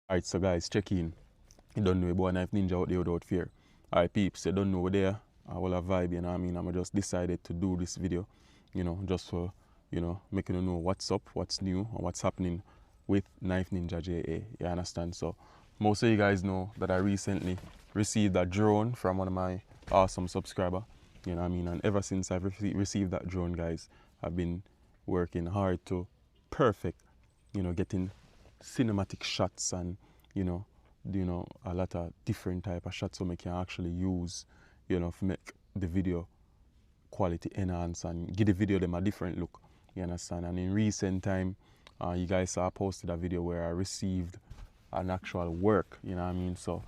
Alright, so guys, check in. You don't know about Knife Ninja out there without fear. Alright, peeps, you don't know we're there. I will have vibe, you know what I mean? I just decided to do this video, just for, making you know what's up, what's new, and what's happening with Knife Ninja JA. You understand? So, most of you guys know that I recently received a drone from one of my awesome subscriber. You know what I mean? And ever since I've received that drone, guys, I've been working hard to perfect, getting cinematic shots and a lot of different type of shots so we can actually use to make the video quality enhance and give the video them a different look, you understand. And in recent time, you guys saw I posted a video where I received an actual work, you know what I mean. So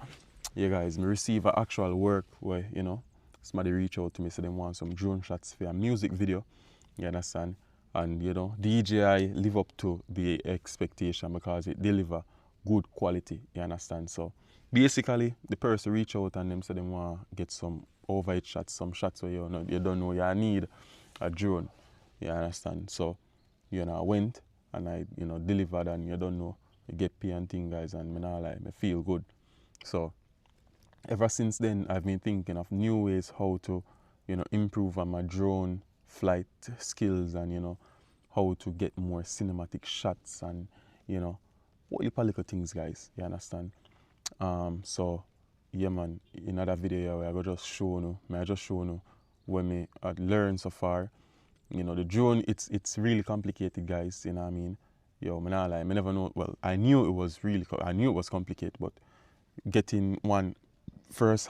yeah guys, me receive an actual work where somebody reach out to me, say they want some drone shots for a music video, you understand. And DJI live up to the expectation because it deliver good quality, you understand. So basically the person reach out and them say they want to get some overhead shots, some shots where you don't know you need a drone, you understand. So I went and I delivered, and you don't know you get pay and thing guys, and me not like me feel good. So ever since then I've been thinking of new ways how to improve on my drone flight skills, and how to get more cinematic shots, and what little things guys, you understand. So yeah man, in another video where I go just show you, I just show you what me I learned so far. The drone, it's really complicated guys, you know what I mean. Me not lie, me never know, well I knew it was complicated, but getting that first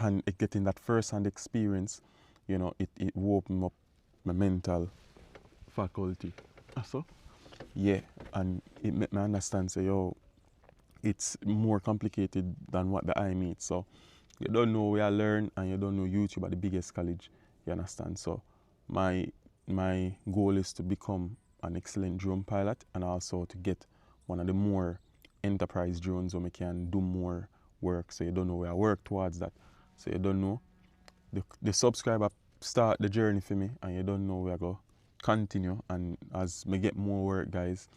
hand experience, it opened up my mental faculty. So yeah, and it made me understand, say it's more complicated than what the eye meets. So you don't know where I learn, and you don't know YouTube at the biggest college, you understand. So my goal is to become an excellent drone pilot, and also to get one of the more enterprise drones where we can do more work. So you don't know where I work towards that. So you don't know the subscriber start the journey for me, and you don't know where I go continue. And as me get more work guys,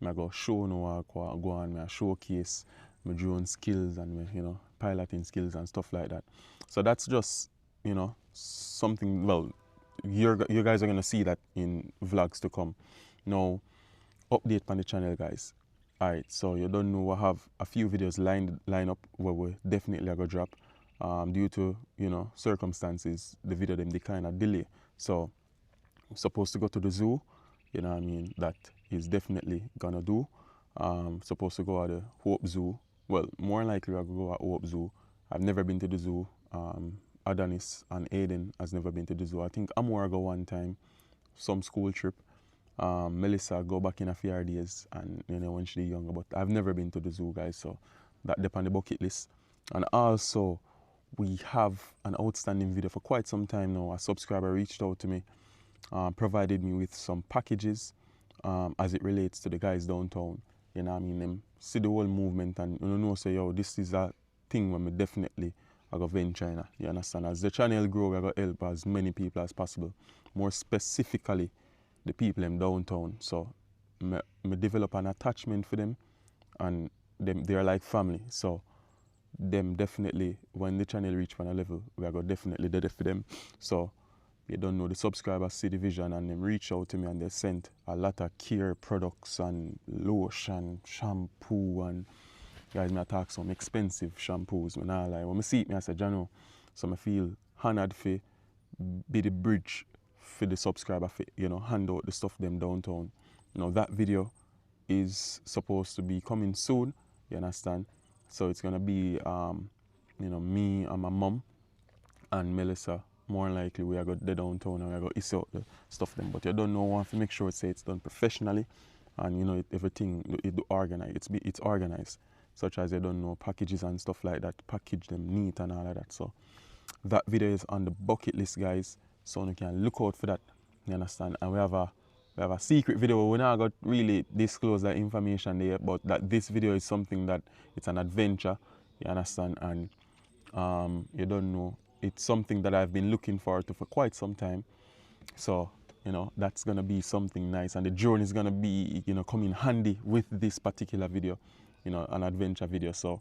I go show no go on, I showcase my drone skills and my piloting skills and stuff like that. So that's just something, well, you guys are gonna see that in vlogs to come. Now update on the channel guys. Alright, so you don't know, I have a few videos line up where we definitely are gonna drop. Due to circumstances, the video them they kind of delay. So I'm supposed to go to the zoo, you know what I mean, that is definitely gonna do. Supposed to go at the Hope Zoo. Well, more likely I'll go at Hope Zoo. I've never been to the zoo. Adonis and Aiden has never been to the zoo. I think Amora go one time, some school trip. Melissa go back in a few days, and when she's younger, but I've never been to the zoo guys, so that depends on the bucket list. And also we have an outstanding video for quite some time now. A subscriber reached out to me, provided me with some packages as it relates to the guys downtown. You know what I mean? Them see the whole movement, and say yo, this is a thing when we definitely I go venture in. You understand? As the channel grow, we go help as many people as possible. More specifically the people in downtown. So me develop an attachment for them, and they're like family. So them definitely, when the channel reach one level, we are going definitely do it for them. So you don't know, the subscribers see the vision and them reach out to me, and they sent a lot of care products and lotion, shampoo, and guys, me talk some expensive shampoos. When I see it, I say, Jano, so I feel honored for be the bridge for the subscriber for, hand out the stuff them downtown. That video is supposed to be coming soon, you understand? So it's gonna be me and my mom and Melissa. More likely we are going to downtown and we are going to issue out the stuff them. But you don't know, want to make sure it's done professionally, and everything it organized. It's organized, such as you don't know packages and stuff like that. Package them neat and all of that. So that video is on the bucket list, guys. So you can look out for that. You understand? And we have a secret video. We're not going to really disclose that information there, but that this video is something that it's an adventure. You understand? And you don't know, it's something that I've been looking forward to for quite some time. So that's gonna be something nice, and the drone is gonna be coming handy with this particular video. an adventure video. So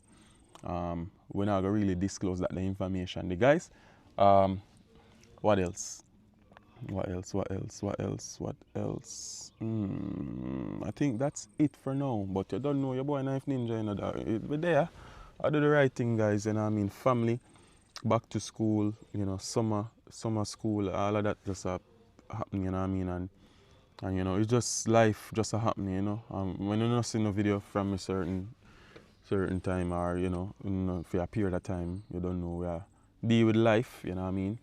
we're not gonna really disclose that the information. The guys, what else? What else? I think that's it for now. But you don't know your boy Knife Ninja, you know that. But there, I do the right thing, guys. You know what I mean? Family, back to school, summer school, all of that just happen, you know what I mean? And it's just life just happening, when you not see no video from a certain time, or for a period of time, you don't know where deal with life, you know what I mean?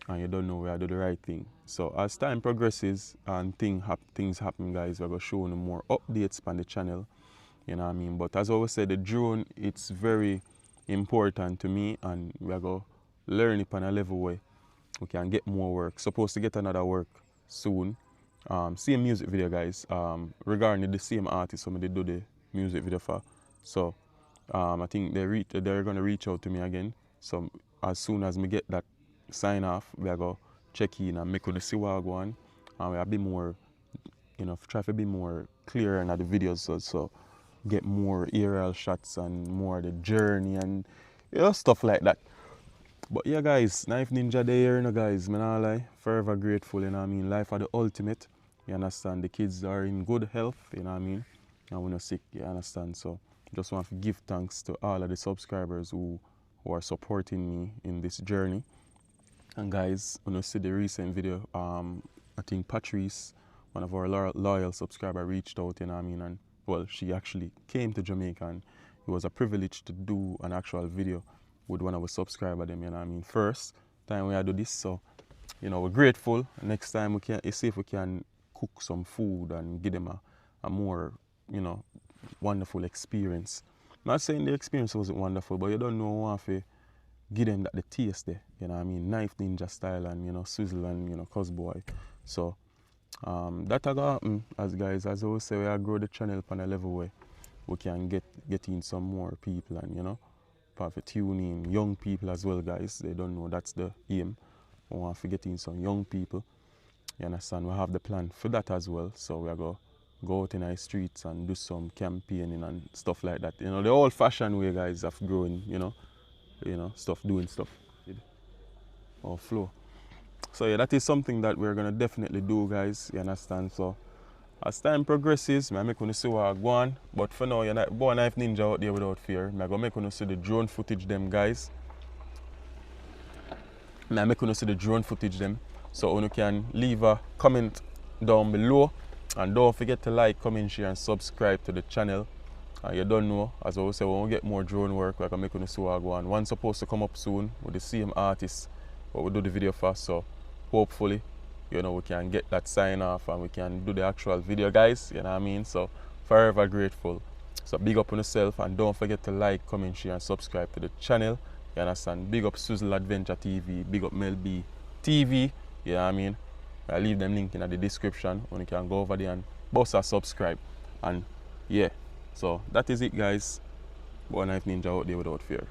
And you don't know where to do the right thing. So as time progresses and things happen, guys, we're going to show you more updates on the channel, you know what I mean? But as I always said, the drone, it's very important to me, and we're going to learn it on a level where we can get more work. Supposed to get another work soon. Same music video, guys, regarding the same artist somebody do the music video for. So I think they're going to reach out to me again. So as soon as we get that sign off, we are going to check in and make the see what go on, and we'll be more, try to be more clear in the videos, so get more aerial shots and more the journey and stuff like that. But yeah, guys, Knife Ninja there, guys, man, I lie, forever grateful, you know what I mean? Life are the ultimate, you understand? The kids are in good health, you know what I mean? And we're not sick, you understand? So just want to give thanks to all of the subscribers who are supporting me in this journey. And guys, when you see the recent video, I think Patrice, one of our loyal subscribers, reached out, you know what I mean? And well, she actually came to Jamaica, and it was a privilege to do an actual video with one of our subscribers, you know what I mean? First time we do this, so we're grateful. Next time we can see if we can cook some food and give them a more wonderful experience. Not saying the experience wasn't wonderful, but you don't know how to give them that the taste there, you know what I mean? Knife Ninja style, and Swizzle and Cosboy. So that I got happen, as I always say, we grow the channel on a level where we can get in some more people, and to tune in young people as well, guys. They don't know that's the aim. We want to get in some young people, you understand? We have the plan for that as well. So we are going to go out in the streets and do some campaigning and stuff like that. The old fashioned way, guys, of growing, doing stuff or flow. So yeah, that is something that we're gonna definitely do, guys, you understand? So as time progresses, I make you see what I go on. But for now, you're not born Knife Ninja out there without fear. I'm gonna make you see the drone footage them, guys. I make you see the drone footage them. So you can leave a comment down below, and don't forget to like, comment, share, and subscribe to the channel. And you don't know, as I always say, when we get more drone work, we're gonna make you see what I go on. One's supposed to come up soon with the same artist, but we'll do the video first. So hopefully, we can get that sign off and we can do the actual video, guys, you know what I mean? So forever grateful. So big up on yourself, and don't forget to like, comment, share, and subscribe to the channel, you understand? Big up Swizzle Adventure TV, big up Mel B TV, you know what I mean? I'll leave them link in the description, when you can go over there and boss a subscribe. And yeah, so that is it, guys. Boy Knife Ninja out there without fear.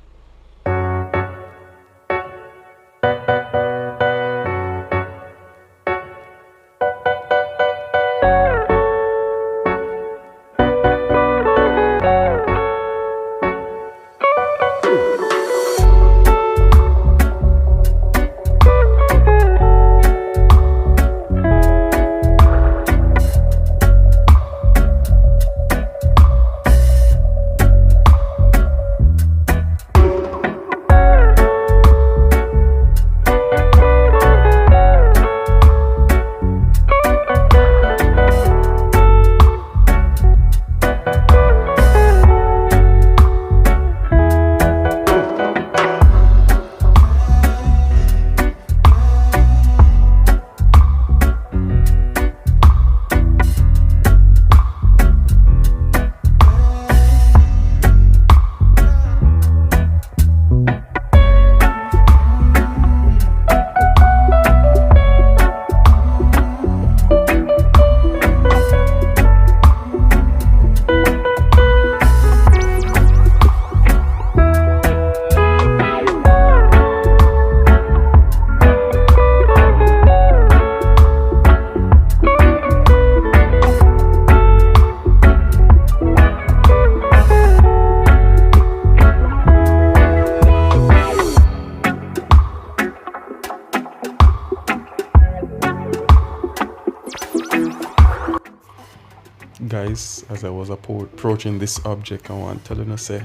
guys, as I was approaching this object, I want to tell you, say,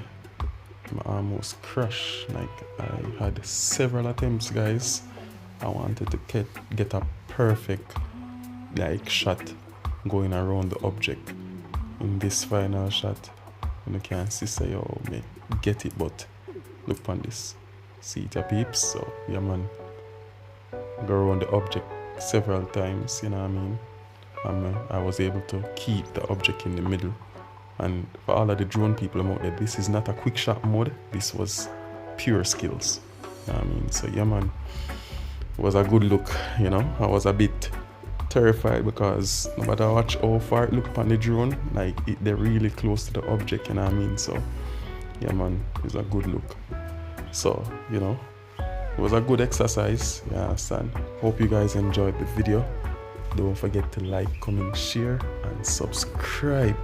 I almost crashed. Like, I had several attempts, guys. I wanted to get a perfect like shot going around the object. In this final shot, you can see, say, yo, me get it, but look on this. See it, peeps. So, yeah, man, go around the object several times, you know what I mean? And I was able to keep the object in the middle. And for all of the drone people out there, this is not a quick shot mode. This was pure skills. You know what I mean? So, yeah, man, it was a good look, you know. I was a bit terrified because no matter watch how far it looked on the drone, like they're really close to the object, you know what I mean? So yeah, man, it was a good look. So, you know, it was a good exercise, you understand? Hope you guys enjoyed the video. Don't forget to like, comment, share and subscribe.